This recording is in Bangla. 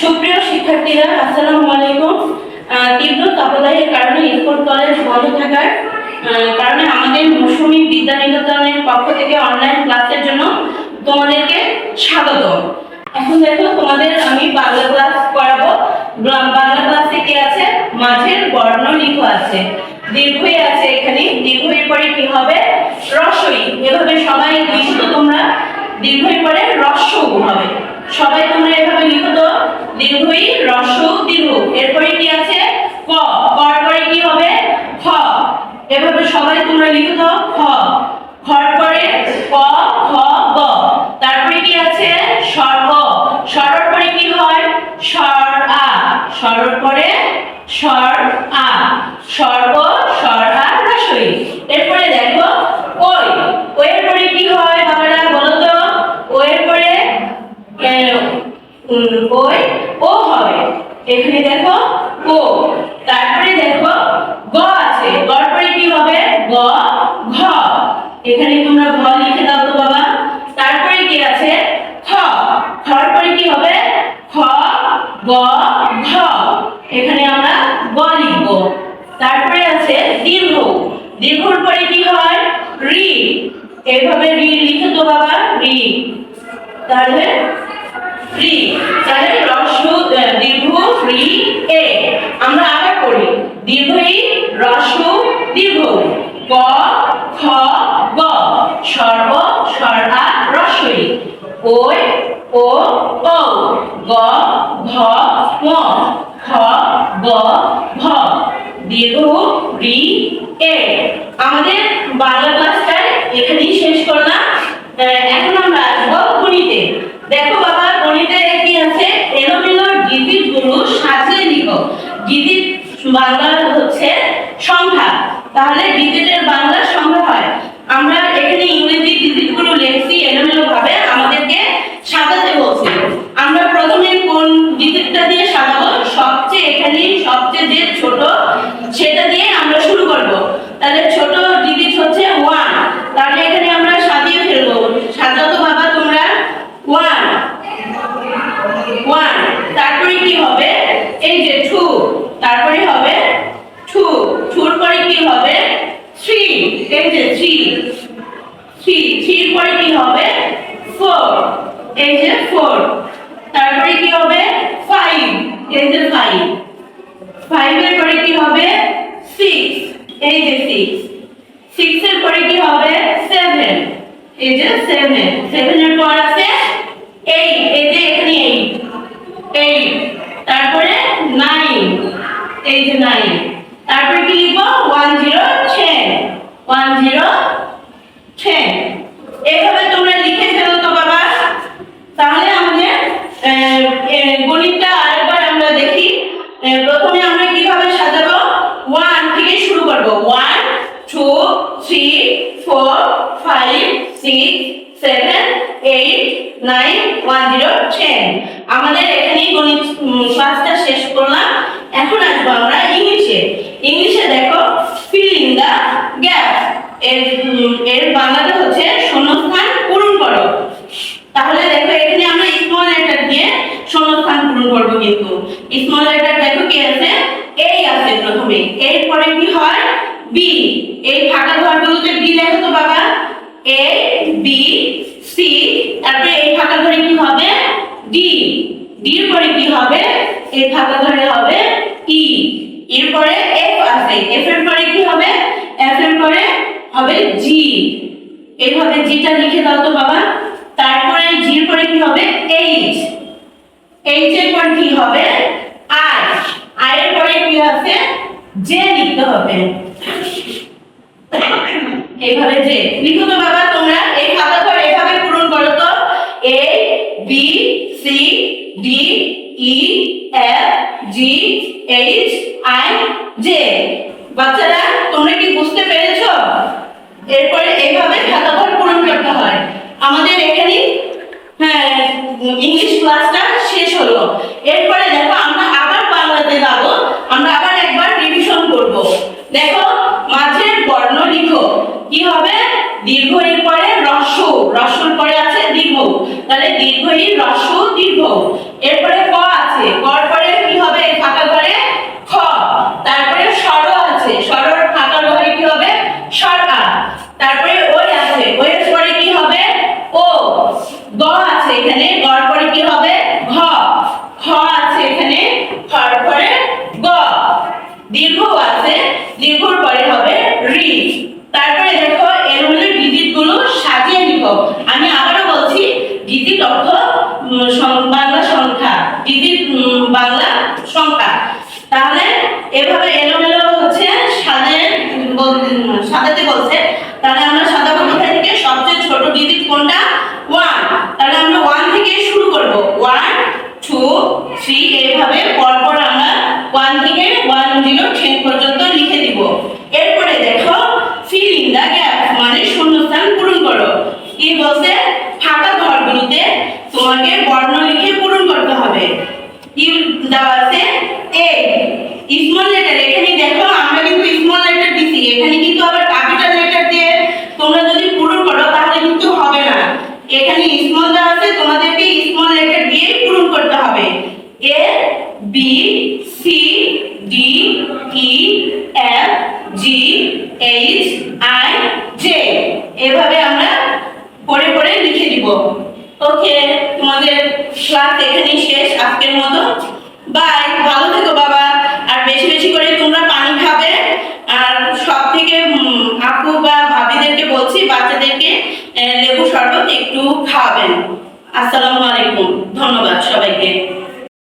সুপ্রিয় শিক্ষার্থীরা, আসসালামু আলাইকুম। তীব্র তাপদাহের কারণে স্কুল কলেজ বন্ধ থাকার কারণে আমাদের মৌসুমী বিদ্যানিকেতনের পক্ষ থেকে অনলাইন ক্লাসের জন্য তোমাদেরকে স্বাগত। এখন দেখো, তোমাদের আমি বাংলা ক্লাস করাবো। বাংলা ক্লাসে কি আছে? মাঝের বর্ণ লিখ আছে, দীর্ঘই আছে। এখানে দীর্ঘই পরে কি হবে? রস্বই। এভাবে সবাই লিখো তো তোমরা। দীর্ঘই পরে রস্ব হবে। সবাই তোমরা এভাবে লিখো তো, দীর্ঘই রস্ব দীর্ঘ। এরপরে কি আছে? ক। কর পরে কি হবে? খ। এভাবে সবাই তোমরা লিখো তো, খ। খর পরে ক, খ, গ। তারপরে কি আছে? স্বর্গ। স্বরের পরে কি হয়? স্বর আ। স্বরের পরে স্বর আ। স্বর্গ, স্বর আ, রস্বই। এরপরে দেখো ওই। ওয়ের পরে কি হয় বাবারা বলো তো? ওয়ের পরে ওই ও হবে। এখানে দেখো ও। তারপরে দেখো গ আছে। গর পরে কি হবে? গ, ঘ। এখানে তোমরা ঘ লিখে দাও তো বাবা। তারপরে কি আছে? খ। খর পরে কি হবে? খ, গ, ঘ। এখানে আমরা গ লিখব। তারপরে আছে দীর্ঘ। দীর্ঘর পরে কি হয়? রি। এইভাবে রি লিখে তো বাবা, রি। তাহলে রি। তাহলে রস্ব দীর্ঘ রি এ। আমরা আবার করি। দীর্ঘ ই রস্ব দীর্ঘ। ক, খ, গ। স্বর্গ, স্বর আ, রস্বই। ওই, ও, ও। গ, ঘ, ঙ। খ, গ, ঘ। দীর্ঘ রি এ। আমাদের বাংলা ক্লাসটা এখানেই শেষ করলাম। এখন আমরা আসবো গণিতে। দেখো বাবা, গণিতে কি আছে? এলোমেলো ডিজিট গুলো সাজিয়ে লিখো। ডিজিট বাংলা হচ্ছে সংখ্যা। তাহলে ডিজিটের বাংলা সংখ্যা হয়। আমরা এখানে ইংরেজি ডিজিট গুলো লিখছি এলোমেলো ভাবে, আমাদেরকে সাজাতে বলছি। আমরা প্রথমে কোন ডিজিটটা দিয়ে সাজাবো? সবচেয়ে এখানে সবচেয়ে যে ছোট সেটা দিয়ে আমরা শুরু করব। তাহলে ছোট ডিজিট হচ্ছে 1। তাহলে এখানে আমরা সাজিয়ে ফেলবো। সাজাও তো বাবা তোমরা। 1 1। তারপরে কি হবে? এই যে 2। তারপরে হবে 2। 2 এর পরে কি হবে? 3। এই যে 3। 3 এর পরে কি হবে? 4। এই যে 4। তারপরে কি হবে? 5। এই যে 5। 5 এর পরে কি হবে? 6। এই যে 6। 6 এর পরে কি হবে? 7। এই যে 7। 7 এর পর আছে 8। এই যে এখানে 8। 8। তারপরে 9। এই যে 9। তারপরে কি লিখবো? 1 0 10। 1 0 10। এইভাবে তোমরা লিখে ফেলো তো বাবা। তাহলে আমাদের গণিতটা আরেকবার আমরা দেখি। প্রথমে আমরা কিভাবে সাজাবো? 1 থেকে শুরু করব। 1 2 3 4 5 6 7 8 9 1 0 10। আমাদের এখানেই গণিত ক্লাসটা শেষ করলাম। এখন আসবো আমরা ইংলিশে। ইংলিশে দেখো ফিলিং দা গ্যাপ। এর বাংলাটা হচ্ছে শূন্যস্থান পূরণ করো। তাহলে দেখো এখানে আমরা স্মল লেটার দিয়ে শূন্যস্থান পূরণ করব। কিন্তু স্মল লেটার দেখো কি আছে? এ আছে প্রথমে। এর পরে কি হয়? বি। এই ফাঁকা ঘরগুলোতে বি লেখো তো বাবা। এ বি সি। তারপরে এই ফাঁকা ঘরে কি হবে? ডি। ডি এর পরে কি হবে? এই ফাঁকা ঘরে হবে ই। এর পরে এফ আছে। এফ এর পরে কি হবে? এফ এর পরে হবে জি। এইভাবে জিটা লিখে দাও তো বাবা। তারপরে জি এর পরে কি হবে? এইচ। এইচ এর পর কি হবে? আই। আই এর পরে কি আছে? জে লিখতে হবে। এইভাবে জে লিখো তো বাবা তোমরা। এই খাতা ঘর এভাবে পূরণ করো তো। A B C D E F G H I J. বাচ্চারা তোমরা কি বুঝতে পেরেছো? এরপরে এইভাবে খাতা ঘর পূরণ করতে হয়। আমাদের এখানে ইংলিশ ক্লাসটা শেষ হলো। এরপরে দেখো আমরা আবার বাংলাতে যাব। আমরা আবার একবার রিভিশন করব। দেখো মাঝের বর্ণ লিখো। কি হবে? দীর্ঘ এর পরে রস্ব। রস্বর পরে আছে দীর্ঘ। তাহলে দীর্ঘ ই রস্ব দীর্ঘ। এরপরে ক আছে। সংখ্যা। তাহলে এভাবে এলোমেলো হচ্ছে সাজাতে বলছে। তাহলে আমরা সাজাবো কোথায় থেকে? সবচেয়ে ছোট ডিজিট কোনটা? 1। তাহলে আমরা 1 থেকে শুরু করব। 1 2 3 এইভাবে পরপর আমরা 1 থেকে 10 পর্যন্ত লিখে দিব। এরপরে দেখো fill in the gaps মানে শূন্যস্থান পূরণ করো। কি বলছে? ফাঁকা ঘরগুলোতে তোমাকে বর্ণ লিখে পূরণ করতে হবে। কি দেওয়া আছে? A small letter. এখানে দেখো আমরা কিন্তু স্মল লেটার দিছি, এখানে কিন্তু আবার ক্যাপিটাল লেটার দিয়ে তোমরা যদি পূরণ করো তাহলে কিন্তু হবে না। এখানে স্মল দেওয়া আছে, তোমাদেরকে স্মল লেটার দিয়ে পূরণ করতে হবে। A B C D E F G H I J এভাবে আমরা পড়ে পড়ে লিখে দিব। ওকে, তোমাদের ক্লাস এখানেই শেষ আজকের মতো। বাই, ভালো থেকো বাবা। আর বেশি বেশি করে তোমরা পানি খাবে। আর সব থেকে আপু বা ভাবিদেরকে বলছি বাচ্চাদেরকে লেবু শরবত একটু খাওয়াবেন। আসসালামু আলাইকুম, ধন্যবাদ সবাইকে।